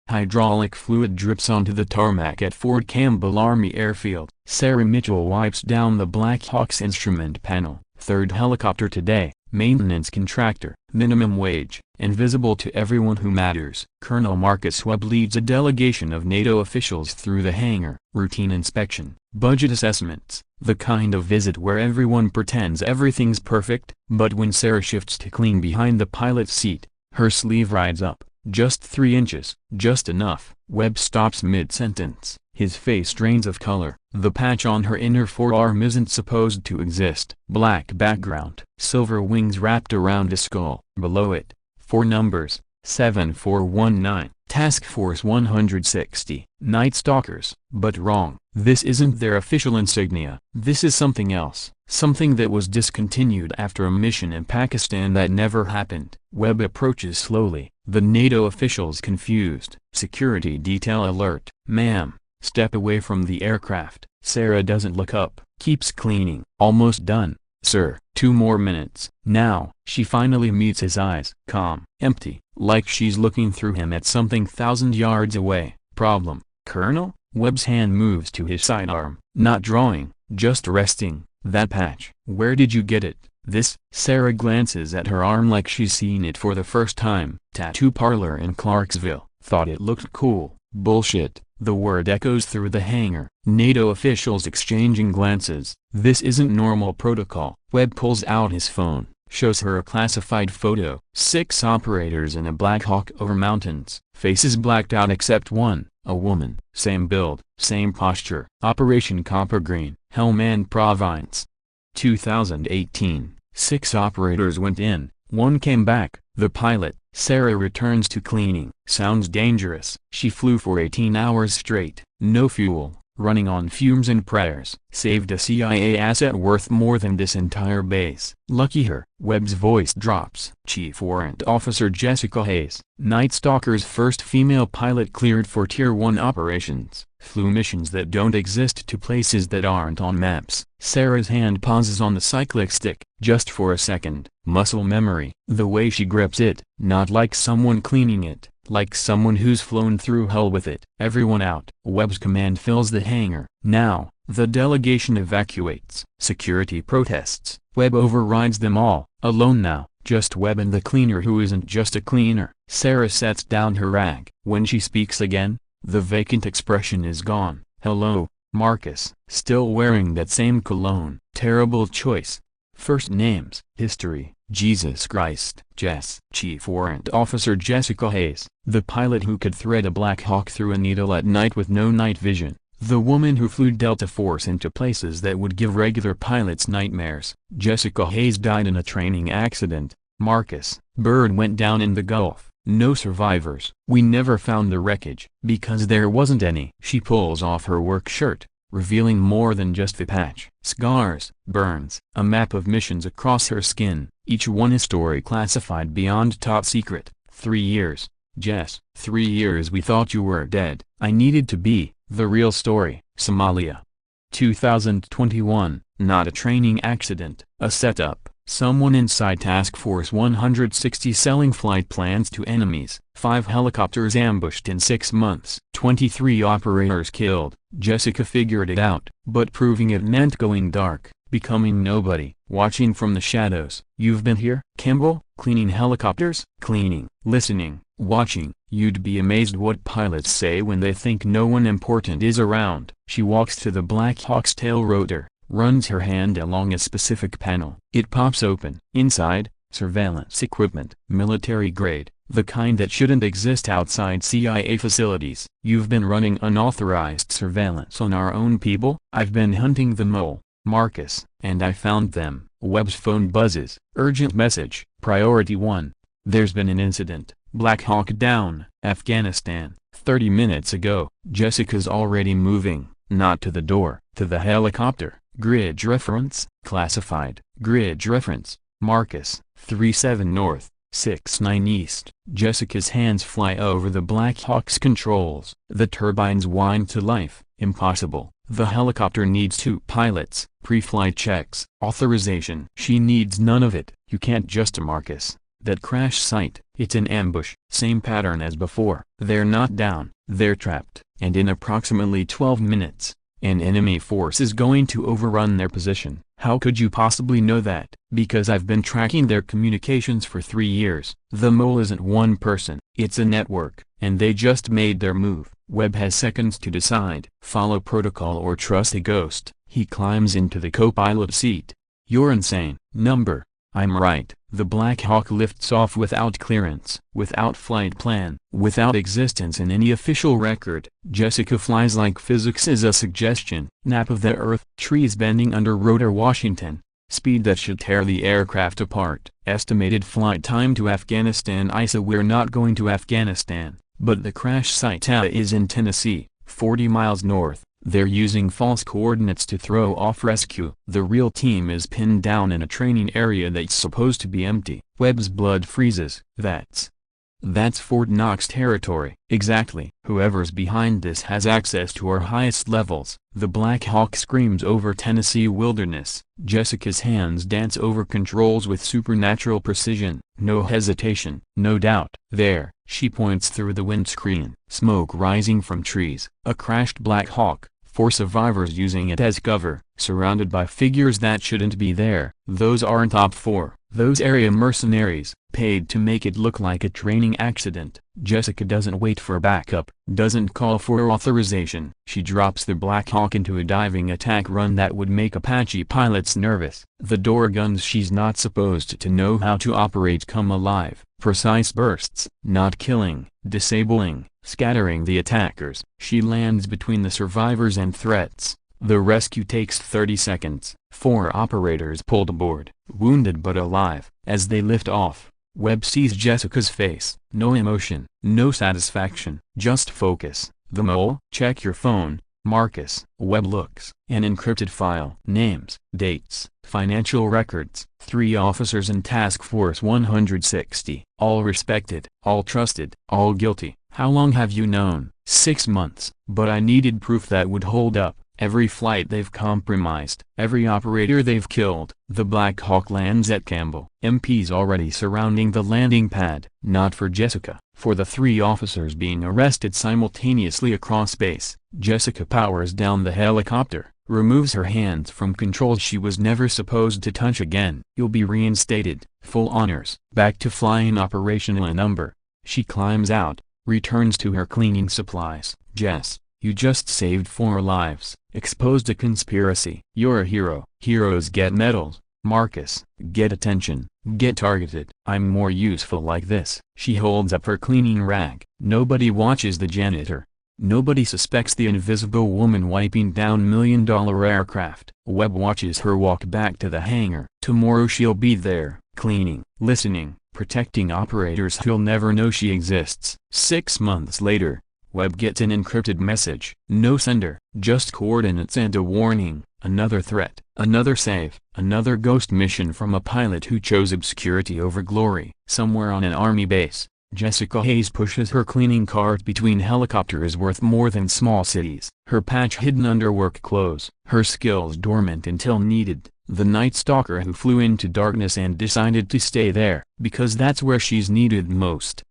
Hydraulic fluid drips onto the tarmac at Fort Campbell Army Airfield. Sarah Mitchell wipes down the Black Hawk's instrument panel. Third helicopter today, maintenance contractor, minimum wage, invisible to everyone who matters. Colonel Marcus Webb leads a delegation of NATO officials through the hangar. Routine inspection, budget assessments, the kind of visit where everyone pretends everything's perfect. But when Sarah shifts to clean behind the pilot's seat, her sleeve rides up. Just 3 inches, just enough. Webb stops mid-sentence. His face drains of color. The patch on her inner forearm isn't supposed to exist. Black background, silver wings wrapped around a skull. Below it, 4 numbers, 7419, Task Force 160, Night Stalkers. But wrong. This isn't their official insignia. This is something else. Something that was discontinued after a mission in Pakistan that never happened. Webb approaches slowly. The NATO officials confused. Security detail alert. Ma'am, step away from the aircraft. Sarah doesn't look up. Keeps cleaning. Almost done, sir. 2 more minutes. Now, she finally meets his eyes. Calm. Empty. Like she's looking through him at something 1,000 yards away. Problem, Colonel? Webb's hand moves to his sidearm. Not drawing, just resting. That patch. Where did you get it? This. Sarah glances at her arm like she's seen it for the first time. Tattoo parlor in Clarksville. Thought it looked cool. Bullshit. The word echoes through the hangar. NATO officials exchanging glances. This isn't normal protocol. Webb pulls out his phone, shows her a classified photo. 6 operators in a Black Hawk over mountains. Faces blacked out except one, a woman. Same build, same posture. Operation Copper Green, Helmand Province. 2018. 6 operators went in, 1 came back. The pilot. Sarah returns to cleaning. Sounds dangerous. She flew for 18 hours straight. No fuel, running on fumes and prayers. Saved a CIA asset worth more than this entire base. Lucky her. Webb's voice drops. Chief Warrant Officer Jessica Hayes, Night Stalker's first female pilot cleared for Tier 1 operations. Flew missions that don't exist to places that aren't on maps. Sarah's hand pauses on the cyclic stick, just for a second. Muscle memory. The way she grips it, not like someone cleaning it, like someone who's flown through hell with it. Everyone out. Webb's command fills the hangar. Now, the delegation evacuates. Security protests. Webb overrides them all. Alone now, just Webb and the cleaner who isn't just a cleaner. Sarah sets down her rag. When she speaks again, the vacant expression is gone. Hello, Marcus. Still wearing that same cologne. Terrible choice. First names. History. Jesus Christ. Jess. Chief Warrant Officer Jessica Hayes. The pilot who could thread a Black Hawk through a needle at night with no night vision. The woman who flew Delta Force into places that would give regular pilots nightmares. Jessica Hayes died in a training accident. Marcus. Bird went down in the Gulf. No survivors. We never found the wreckage, because there wasn't any. She pulls off her work shirt, revealing more than just the patch. Scars, burns, a map of missions across her skin, each one a story classified beyond top secret. 3 years. Jess. 3 years we thought you were dead. I needed to be. The real story. Somalia. 2021. Not a training accident, a setup. Someone inside Task Force 160 selling flight plans to enemies. 5 helicopters ambushed in 6 months. 23 operators killed. Jessica figured it out, but proving it meant going dark, becoming nobody, watching from the shadows. You've been here, Campbell, cleaning helicopters? Cleaning, listening, watching. You'd be amazed what pilots say when they think no one important is around. She walks to the Black Hawk's tail rotor, runs her hand along a specific panel. It pops open. Inside, surveillance equipment. Military grade, the kind that shouldn't exist outside CIA facilities. You've been running unauthorized surveillance on our own people? I've been hunting the mole, Marcus, and I found them. Webb's phone buzzes. Urgent message. Priority 1. There's been an incident. Black Hawk down, Afghanistan. 30 minutes ago. Jessica's already moving, not to the door, to the helicopter. Grid reference, classified. Grid reference, Marcus, 37 north, 69 east. Jessica's hands fly over the Black Hawk's controls. The turbines whine to life. Impossible. The helicopter needs 2 pilots. Pre-flight checks. Authorization. She needs none of it. You can't just. Marcus. That crash site, it's an ambush. Same pattern as before. They're not down, they're trapped, and in approximately 12 minutes, an enemy force is going to overrun their position. How could you possibly know that? Because I've been tracking their communications for 3 years. The mole isn't one person, it's a network, and they just made their move. Webb has seconds to decide. Follow protocol or trust a ghost. He climbs into the co-pilot seat. You're insane. Number. I'm right. The Black Hawk lifts off without clearance, without flight plan, without existence in any official record. Jessica flies like physics is a suggestion. Nap of the Earth. Trees bending under rotor Washington. Speed that should tear the aircraft apart. Estimated flight time to Afghanistan. ISA. We're not going to Afghanistan, but the crash site is in Tennessee, 40 miles north. They're using false coordinates to throw off rescue. The real team is pinned down in a training area that's supposed to be empty. Webb's blood freezes. That's Fort Knox territory. Exactly. Whoever's behind this has access to our highest levels. The Black Hawk screams over Tennessee wilderness. Jessica's hands dance over controls with supernatural precision. No hesitation, no doubt. There, she points through the windscreen. Smoke rising from trees. A crashed Black Hawk. 4 survivors using it as cover, surrounded by figures that shouldn't be there. Those aren't Op 4. Those area mercenaries, paid to make it look like a training accident. Jessica doesn't wait for backup, doesn't call for authorization. She drops the Black Hawk into a diving attack run that would make Apache pilots nervous. The door guns she's not supposed to know how to operate come alive. Precise bursts, not killing, disabling, scattering the attackers. She lands between the survivors and threats. The rescue takes 30 seconds. 4 operators pulled aboard, wounded but alive. As they lift off, Webb sees Jessica's face. No emotion, no satisfaction, just focus. The mole? Check your phone, Marcus. Webb looks. An encrypted file. Names, dates, financial records. 3 officers in Task Force 160. All respected, all trusted, all guilty. How long have you known? 6 months. But I needed proof that would hold up. Every flight they've compromised, every operator they've killed. The Black Hawk lands at Campbell. MPs already surrounding the landing pad. Not for Jessica, for the 3 officers being arrested simultaneously across base. Jessica powers down the helicopter, removes her hands from controls she was never supposed to touch again. You'll be reinstated, full honors, back to flying operational in number. She climbs out, returns to her cleaning supplies. Jess, you just saved 4 lives, exposed a conspiracy. You're a hero. Heroes get medals. Marcus, get attention, get targeted. I'm more useful like this. She holds up her cleaning rag. Nobody watches the janitor. Nobody suspects the invisible woman wiping down $1 million aircraft. Webb watches her walk back to the hangar. Tomorrow she'll be there, cleaning, listening, protecting operators who'll never know she exists. 6 months later, Webb gets an encrypted message. No sender, just coordinates and a warning. Another threat, another save, another ghost mission from a pilot who chose obscurity over glory. Somewhere on an army base, Jessica Hayes pushes her cleaning cart between helicopters worth more than small cities. Her patch hidden under work clothes, her skills dormant until needed. The Night Stalker who flew into darkness and decided to stay there, because that's where she's needed most.